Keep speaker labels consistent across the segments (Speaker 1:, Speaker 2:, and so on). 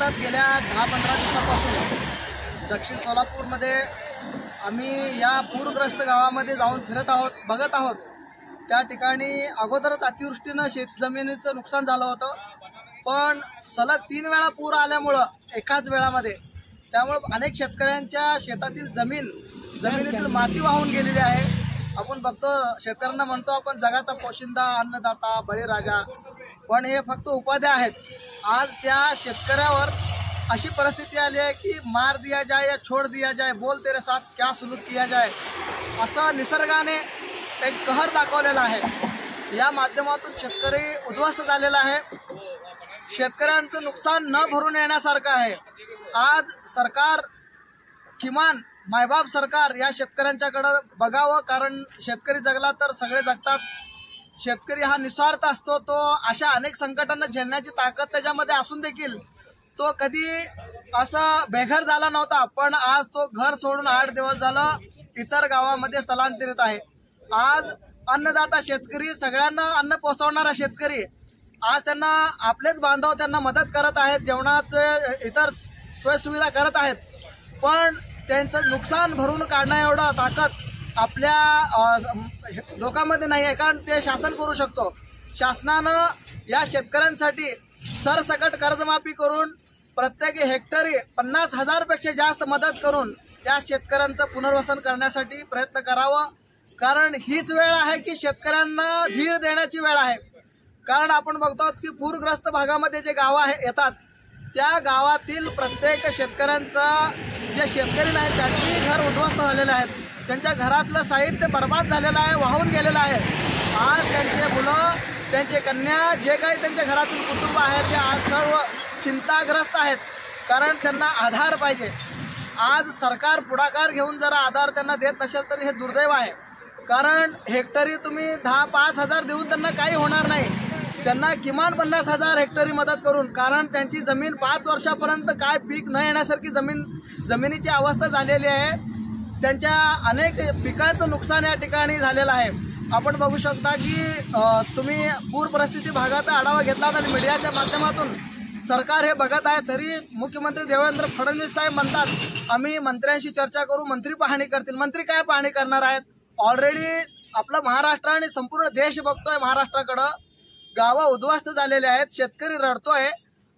Speaker 1: सतत गेल्या 10-15 दिवसांपासून दक्षिण सोलापूरमध्ये आम्ही या पूरग्रस्त गावामध्ये जाऊन फिरत आहोत, बघत आहोत। त्या ठिकाणी अगोदरच अतिवृष्टीनं शेतजमिनीचं नुकसान झालं होतं, पण सलग 3 वेळा पूर आल्यामुळं एकाच वेळामध्ये त्यामुळे अनेक शेतकऱ्यांच्या शेतातील जमिनीतील माती वाहून गेलेली आहे। आपण बघतो, शेतकऱ्यांना म्हणतो आपण जगाचा पोशिंदा, अन्नदाता, बळीराजा, पण हे फक्त उपाध्या आहेत। आज त्या शेतकऱ्यावर अशी परिस्थिती आली आहे की मार दिया जाए या छोड़ दिया जाए, बोल तेरे साथ क्या सुलूक किया जाए, असं निसर्गाने एक कहर दाखवलेला आहे। या माध्यमातून शेतकरी उद्ध्वस्त झालेला आहे। शेतकऱ्यांचं नुकसान न भरून येण्यासारखं आहे। आज सरकार, किमान मायबाप सरकार या शेतकऱ्यांच्याकडे बघावं, कारण शेतकरी जगला तर सगळे जगतात। शेतकरी हा निस्वार्थ असतो, तो अशा अनेक संकटांना झेलण्याची ताकद त्याच्यामध्ये असून देखील तो कधी असा बेघर झाला नव्हता, पण आज तो घर सोडून 8 दिवस झालं इतर गावामध्ये स्थलांतरित आहे। आज अन्नदाता शेतकरी, सगळ्यांना अन्न पोहोचवणारा शेतकरी, आज त्यांना आपलेच बांधव त्यांना मदत करत आहेत, जेवणाचे इतर सोयीसुविधा करत आहेत, पण त्यांचं नुकसान भरून काढण्या एवढा ताकद आपल्या लोकांमध्ये नाही आहे, कारण ते शासन करू शकतो। शासनानं या शेतकऱ्यांसाठी सरसकट कर्जमाफी करून प्रत्येक हेक्टरी 50,000 पेक्षा जास्त मदत करून या शेतकऱ्यांचं पुनर्वसन करण्यासाठी प्रयत्न करावं, कारण हीच वेळ आहे की शेतकऱ्यांना धीर देण्याची वेळ आहे। कारण आपण बघतो की पूरग्रस्त भागामध्ये जे गावं येतात, त्या गावातील प्रत्येक शेतकऱ्यांचा, जे शेतकरी नाही त्यांची घर उद्ध्वस्त झालेले आहेत, त्यांच्या घरातलं साहित्य बर्बाद झालेलं आहे, वाहून गेलेलं आहे। आज त्यांचे मुलं, त्यांचे कन्या, जे काही त्यांच्या घरातील कुटुंब आहेत ते आज सर्व चिंताग्रस्त आहेत, कारण त्यांना आधार पाहिजे। आज सरकार पुढाकार घेऊन जरा आधार त्यांना देत नसेल तर हे दुर्दैव आहे, कारण हेक्टरी तुम्ही 5,000 देऊन त्यांना काही होणार नाही। त्यांना किमान 50,000 हेक्टरी मदत करून, कारण त्यांची जमीन 5 वर्षापर्यंत काय पीक न येण्यासारखी जमिनीची अवस्था झालेली आहे। त्यांच्या अनेक पिकांचं नुकसान या ठिकाणी झालेलं आहे। आपण बघू शकता की तुम्ही पूर परिस्थिती भागाचा आढावा घेतला आणि मीडियाच्या माध्यमातून सरकार हे बघत आहे, तरी मुख्यमंत्री देवेंद्र फडणवीस साहेब म्हणतात आम्ही मंत्र्यांशी चर्चा करू, मंत्री पाहणी करतील। मंत्री काय पाहणी करणार आहेत? ऑलरेडी आपला महाराष्ट्र आणि संपूर्ण देश बघतोय महाराष्ट्राकडं, गावं उद्ध्वस्त झालेले आहेत, शेतकरी रडतोय,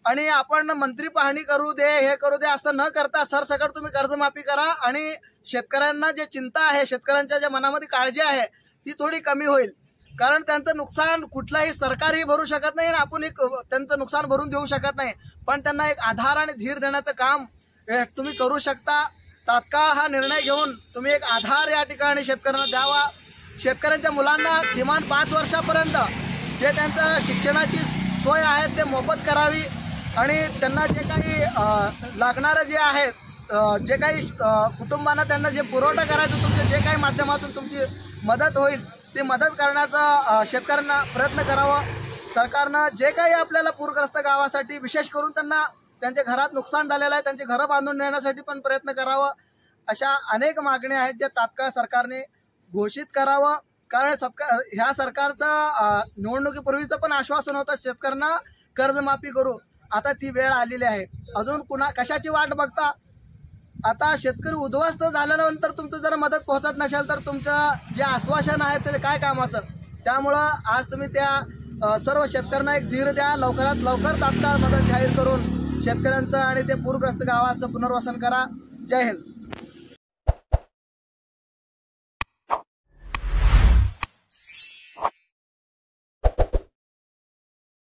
Speaker 1: आणि आपण मंत्री पाहणी करू दे, हे करू दे असं न करता सरसकट तुम्ही कर्जमाफी करा, आणि शेतकऱ्यांना जे चिंता आहे, शेतकऱ्यांच्या ज्या मनामध्ये काळजी आहे ती थोडी कमी होईल, कारण त्यांचं नुकसान कुठलाही सरकारही भरू शकत नाही आणि आपण त्यांचं नुकसान भरून देऊ शकत नाही, पण त्यांना एक आधार आणि धीर देण्याचं काम तुम्ही करू शकता। तात्काळ हा निर्णय घेऊन तुम्ही एक आधार या ठिकाणी शेतकऱ्यांना द्यावा। शेतकऱ्यांच्या मुलांना किमान 5 वर्षापर्यंत जे त्यांचं शिक्षणाची सोय आहे ते मोफत करावी, आणि त्यांना जे काही लागणारं जे आहे, जे काही कुटुंबांना त्यांना जे पुरवठा करायचं, तुमच्या जे काही माध्यमातून तुमची मदत होईल ती मदत करण्याचा शेतकऱ्यांना प्रयत्न करावा। सरकारनं जे काही आपल्याला पूरग्रस्त गावासाठी विशेष करून त्यांना त्यांच्या घरात नुकसान झालेलं आहे, त्यांचे घरं बांधून देण्यासाठी पण प्रयत्न करावं। अशा अनेक मागण्या आहेत ज्या तात्काळ सरकारने घोषित करावं, कारण ह्या सरकारचं निवडणुकीपूर्वीचं पण आश्वासन होतं शेतकऱ्यांना कर्जमाफी करू, आता ती वेळ आलेली आहे। अजून कशाची वाट बघता? आता शेतकरी उद्ध्वस्त झाल्यानंतर तुमचं जर मदत पोहोचत नसेल तर तुमचं जे आश्वासन आहे ते काय कामाचं? त्यामुळं आज तुम्ही त्या सर्व शेतकऱ्यांना एक धीर द्या, लवकरात लवकर तात्काळ मदत जाहीर करून शेतकऱ्यांचं आणि ते पूरग्रस्त गावाचं पुनर्वसन करा। जय हिंद।